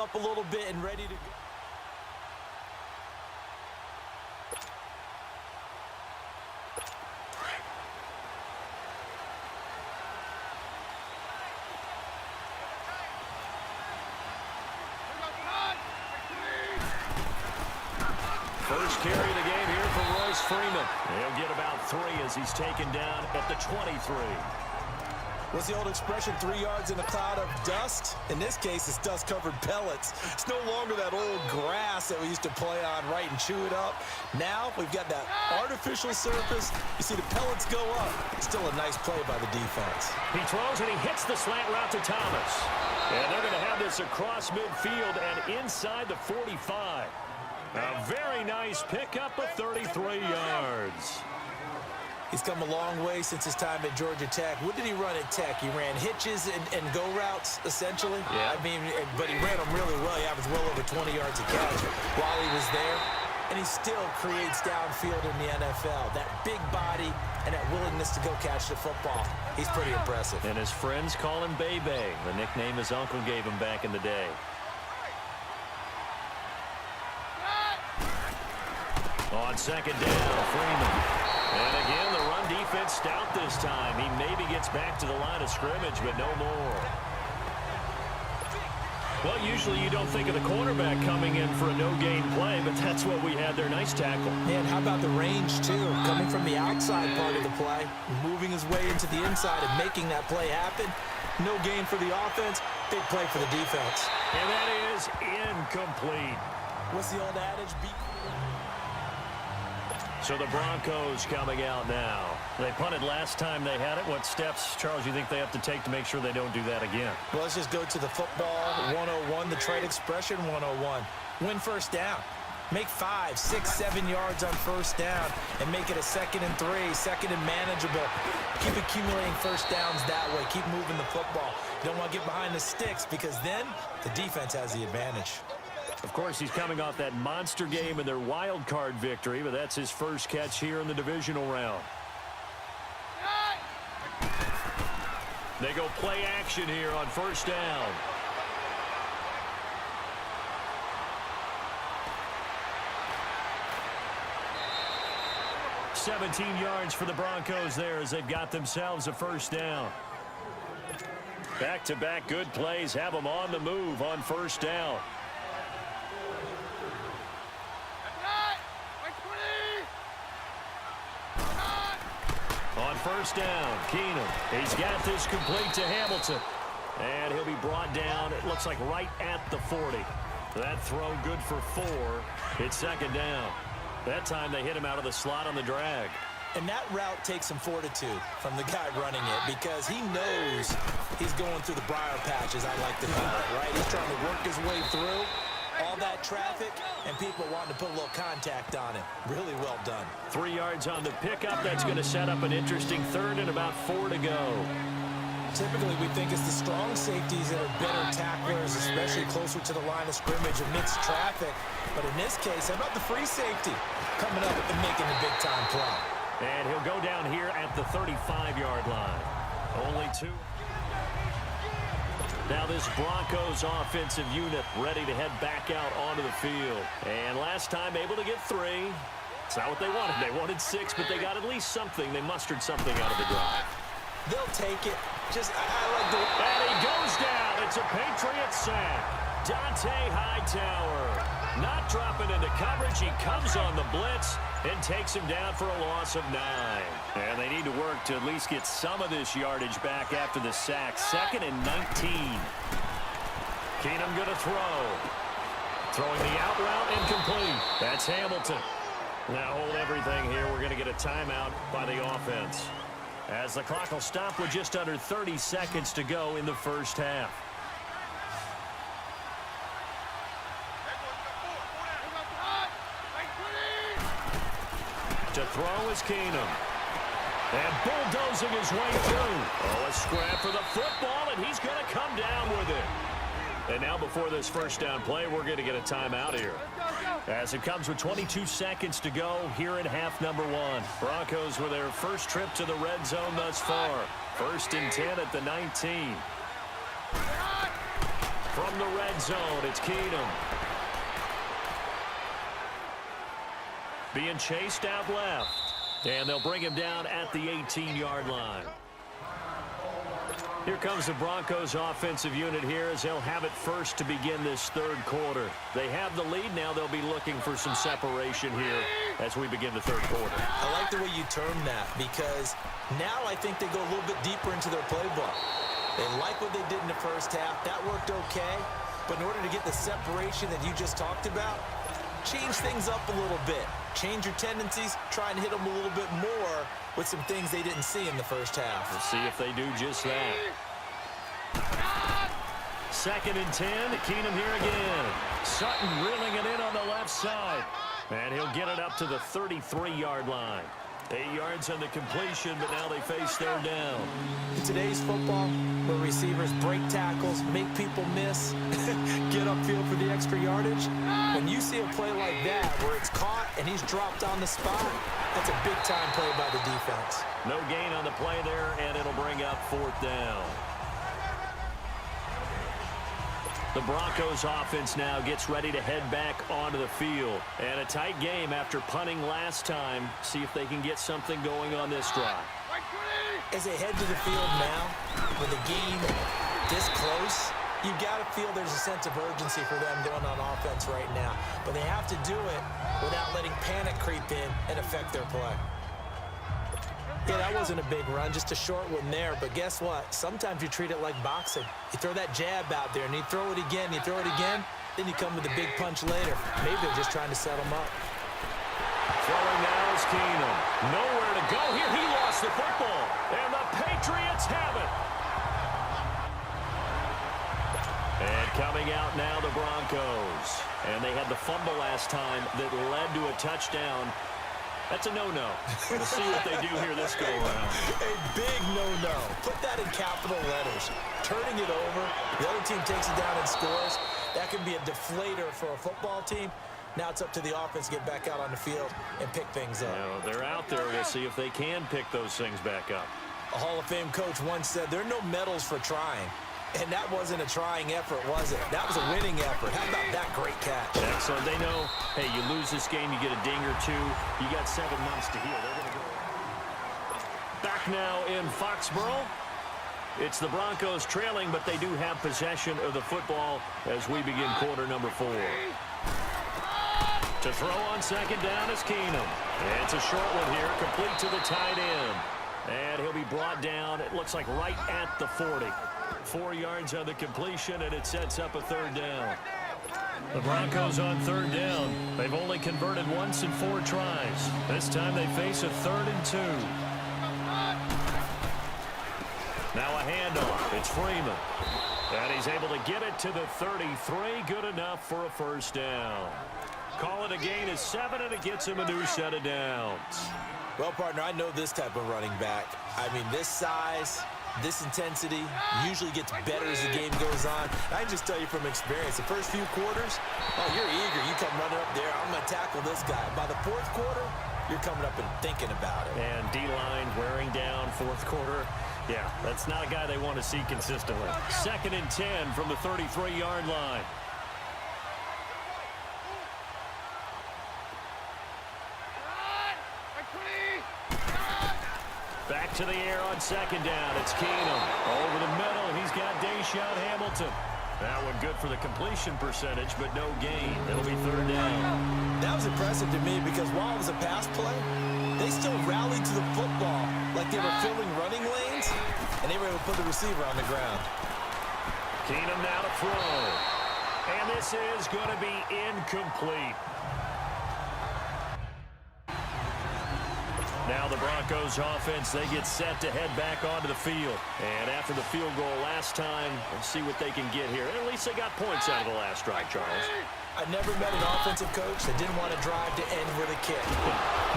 up a little bit and ready to go. First carry of the game here for Royce Freeman. He'll get about 3 as he's taken down at the 23. What's the old expression, 3 yards in a cloud of dust? In this case, it's dust-covered pellets. It's no longer that old grass that we used to play on, right, and chew it up. Now we've got that artificial surface. You see the pellets go up. Still a nice play by the defense. He throws and he hits the slant route to Thomas. And they're going to have this across midfield and inside the 45. A very nice pickup of 33 yards. He's come a long way since his time at Georgia Tech. What did he run at Tech? He ran hitches and go routes, essentially. Yeah. I mean, but he ran them really well. He averaged well over 20 yards a catch while he was there. And he still creates downfield in the NFL. That big body and that willingness to go catch the football. He's pretty impressive. And his friends call him Bebe, the nickname his uncle gave him back in the day. On second down, Freeman. And again, the run defense stout this time. He maybe gets back to the line of scrimmage, but no more. Well, usually you don't think of the cornerback coming in for a no-gain play, but that's what we had there. Nice tackle. Man, how about the range, too? Coming from the outside part of the play, moving his way into the inside and making that play happen. No gain for the offense, big play for the defense. And that is incomplete. What's the old adage? So the Broncos coming out now. They punted last time they had it. What steps, Charles, you think they have to take to make sure they don't do that again? Well, let's just go to the football 101, the trade expression 101. Win first down. Make 5, 6, 7 yards on first down and make it a 2nd and 3, 2nd and manageable. Keep accumulating first downs that way. Keep moving the football. You don't want to get behind the sticks because then the defense has the advantage. Of course, he's coming off that monster game in their wild card victory, but that's his first catch here in the divisional round. They go play action here on first down. $17 yards for the Broncos there as they've got themselves a first down. Back-to-back good plays have them on the move on first down. On first down, Keenum. He's got this complete to Hamilton. And he'll be brought down, it looks like right at the 40. That throw good for 4. It's second down. That time they hit him out of the slot on the drag. And that route takes some fortitude from the guy running it because he knows he's going through the briar patch, as I like to call it, right? He's trying to work his way through all that traffic and people wanting to put a little contact on it. Really well done. 3 yards on the pickup. That's going to set up an interesting third and about 4 to go. Typically, we think it's the strong safeties that are better tacklers, especially closer to the line of scrimmage amidst traffic. But in this case, how about the free safety coming up and making the big-time play? And he'll go down here at the 35-yard line. Only 2. Now this Broncos offensive unit ready to head back out onto the field. And last time able to get 3. It's not what they wanted. They wanted 6, but they got at least something. They mustered something out of the drive. They'll take it. I like the... And he goes down. It's a Patriot sack. Dante Hightower not dropping into coverage. He comes on the blitz and takes him down for a loss of 9. And they need to work to at least get some of this yardage back after the sack. 2nd and 19. Keenum going to throw. Throwing the out route incomplete. That's Hamilton. Now hold everything here. We're going to get a timeout by the offense, as the clock will stop with just under 30 seconds to go in the first half. To throw is Keenum. And bulldozing his way through. Oh, a scrap for the football, and he's going to come down with it. And now before this first down play, we're going to get a timeout here, as it comes with 22 seconds to go here in half number 1. Broncos with their first trip to the red zone thus far. 1st and 10 at the 19. From the red zone, it's Keenum. Being chased out left. And they'll bring him down at the 18-yard line. Here comes the Broncos offensive unit here as they'll have it first to begin this third quarter. They have the lead. Now they'll be looking for some separation here as we begin the third quarter. I like the way you term that because now I think they go a little bit deeper into their playbook. They like what they did in the first half. That worked okay. But in order to get the separation that you just talked about, change things up a little bit. Change your tendencies. Try and hit them a little bit more with some things they didn't see in the first half. We'll see if they do just that. 2nd and 10. Keenum here again. Sutton reeling it in on the left side. And he'll get it up to the 33-yard line. 8 yards on the completion, but now they face third down. In today's football, where receivers break tackles, make people miss, get upfield for the extra yardage, when you see a play like that where it's caught and he's dropped on the spot, that's a big-time play by the defense. No gain on the play there, and it'll bring up 4th down. The Broncos offense now gets ready to head back onto the field. And a tight game after punting last time. See if they can get something going on this drive. As they head to the field now, with the game this close, you've got to feel there's a sense of urgency for them going on offense right now. But they have to do it without letting panic creep in and affect their play. Yeah, that wasn't a big run, just a short one there. But guess what? Sometimes you treat it like boxing. You throw that jab out there, and you throw it again, then you come with a big punch later. Maybe they're just trying to set them up. Throwing now is Keenum. Nowhere to go here. He lost the football. And the Patriots have it. And coming out now, the Broncos. And they had the fumble last time that led to a touchdown. That's a no-no. We'll see what they do here this go-around. A big no-no. Put that in capital letters. Turning it over, the other team takes it down and scores. That can be a deflator for a football team. Now it's up to the offense to get back out on the field and pick things up. Yeah, they're out there. We'll see if they can pick those things back up. A Hall of Fame coach once said, there are no medals for trying. And that wasn't a trying effort, was it? That was a winning effort. How about that great catch? Excellent. They know, hey, you lose this game, you get a ding or two. You got 7 months to heal. They're going to go. Back now in Foxborough. It's the Broncos trailing, but they do have possession of the football as we begin quarter number 4. To throw on 2nd down is Keenum. It's a short one here, complete to the tight end. And he'll be brought down, it looks like right at the 40. 4 yards on the completion, and it sets up a 3rd down. The Broncos on 3rd down. They've only converted once in 4 tries. This time they face a 3rd and 2. Now a handoff. It's Freeman. And he's able to get it to the 33. Good enough for a 1st down. Call it a gain of 7, and it gets him a new set of downs. Well, partner, I know this type of running back. I mean, this size, this intensity usually gets better as the game goes on. I can just tell you from experience, the first few quarters, oh, you're eager. You come running up there, I'm going to tackle this guy. By the 4th quarter, you're coming up and thinking about it. And D-line wearing down 4th quarter. Yeah, that's not a guy they want to see consistently. 2nd and 10 from the 33-yard line. Back to the air on 2nd down. It's Keenum. Over the middle, he's got Deshaun Hamilton. That one good for the completion percentage, but no gain. It'll be 3rd down. That was impressive to me because while it was a pass play, they still rallied to the football like they were filling running lanes, and they were able to put the receiver on the ground. Keenum now to throw. And this is going to be incomplete. Now the Broncos offense, they get set to head back onto the field. And after the field goal last time, let's see what they can get here. At least they got points out of the last drive, Charles. I never met an offensive coach that didn't want to drive to end with a kick.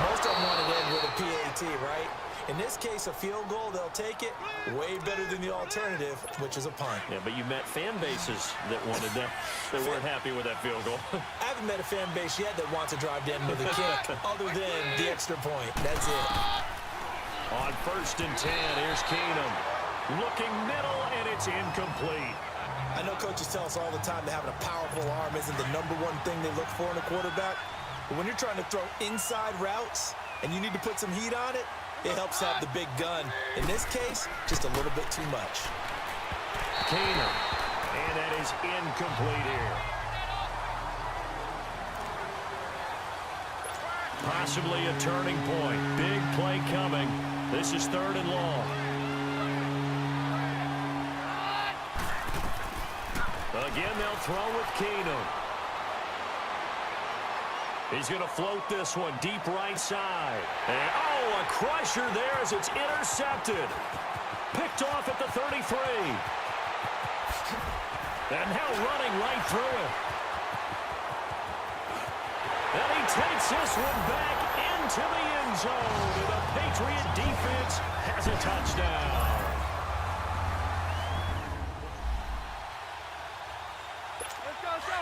Most of them want to end with a PAT, right? In this case, a field goal, they'll take it. Way better than the alternative, which is a punt. Yeah, but you met fan bases that wanted that. They weren't happy with that field goal. I haven't met a fan base yet that wants to drive to end with a kick, other than the extra point. That's it. On 1st and 10, here's Keenum. Looking middle, and it's incomplete. I know coaches tell us all the time that having a powerful arm isn't the #1 thing they look for in a quarterback. But when you're trying to throw inside routes and you need to put some heat on it, it helps have the big gun. In this case, just a little bit too much. Keenum. And that is incomplete here. Possibly a turning point. Big play coming. This is 3rd and long. Again, they'll throw with Keenum. He's going to float this one deep right side. And, oh, a crusher there as it's intercepted. Picked off at the 33. And now running right through it. And he takes this one back into the end zone. And the Patriot defense has a touchdown. Let's go, let's go.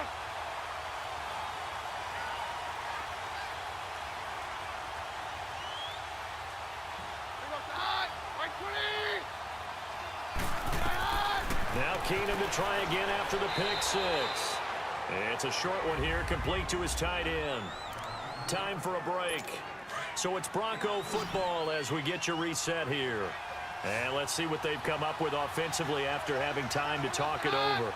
Now Keenum to try again after the pick 6. And it's a short one here, complete to his tight end. Time for a break. So it's Bronco football as we get your reset here. And let's see what they've come up with offensively after having time to talk it over.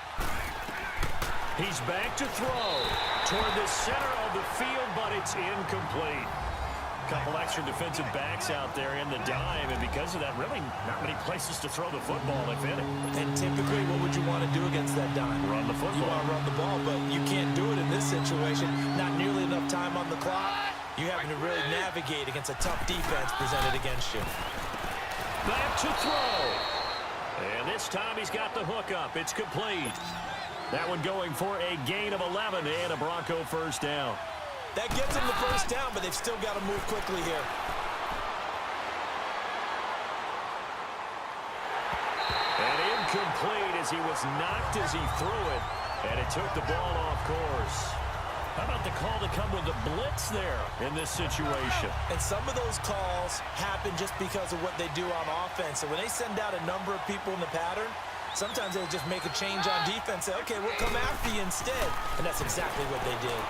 He's back to throw toward the center of the field, but it's incomplete. Couple extra defensive backs out there in the dime, and because of that, really not many places to throw the football, if any. And typically, what would you want to do against that dime? Run the football. You want to run the ball, but you can't do it in this situation. Not nearly enough time on the clock. You're having to really navigate against a tough defense presented against you. Back to throw. And this time he's got the hook up. It's complete. That one going for a gain of 11 and a Bronco first down. That gets them the first down, but they've still got to move quickly here. And incomplete as he was knocked as he threw it, and it took the ball off course. How about the call to come with the blitz there in this situation? And some of those calls happen just because of what they do on offense. So when they send out a number of people in the pattern, sometimes they just make a change on defense. Say, okay, we'll come after you instead. And that's exactly what they did.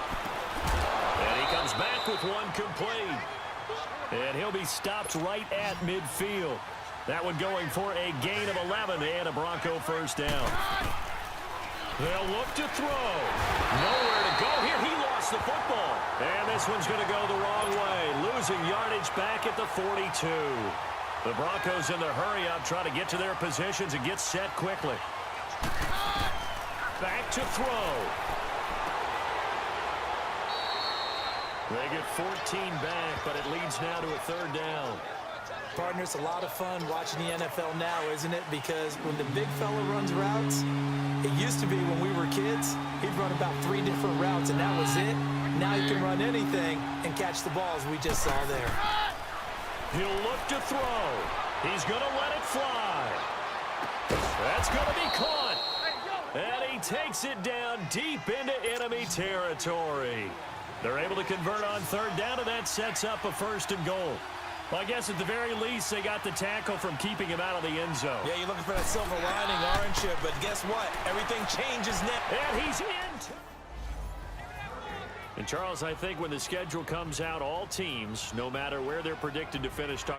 And he comes back with one complete. And he'll be stopped right at midfield. That one going for a gain of 11 and a Bronco first down. They'll look to throw. Nowhere to go here. He lost the football. And this one's going to go the wrong way. Losing yardage back at the 42. The Broncos in the hurry-up try to get to their positions and get set quickly. Back to throw. They get 14 back, but it leads now to a 3rd down. Partner, it's a lot of fun watching the NFL now, isn't it? Because when the big fella runs routes, it used to be when we were kids, he'd run about 3 different routes, and that was it. Now he can run anything and catch the balls we just saw there. He'll look to throw. He's going to let it fly. That's going to be caught. And he takes it down deep into enemy territory. They're able to convert on 3rd down, and that sets up a 1st and goal. Well, I guess at the very least, they got the tackle from keeping him out of the end zone. Yeah, you're looking for that silver lining, aren't you? But guess what? Everything changes now. And he's in. And, Charles, I think when the schedule comes out, all teams, no matter where they're predicted to finish,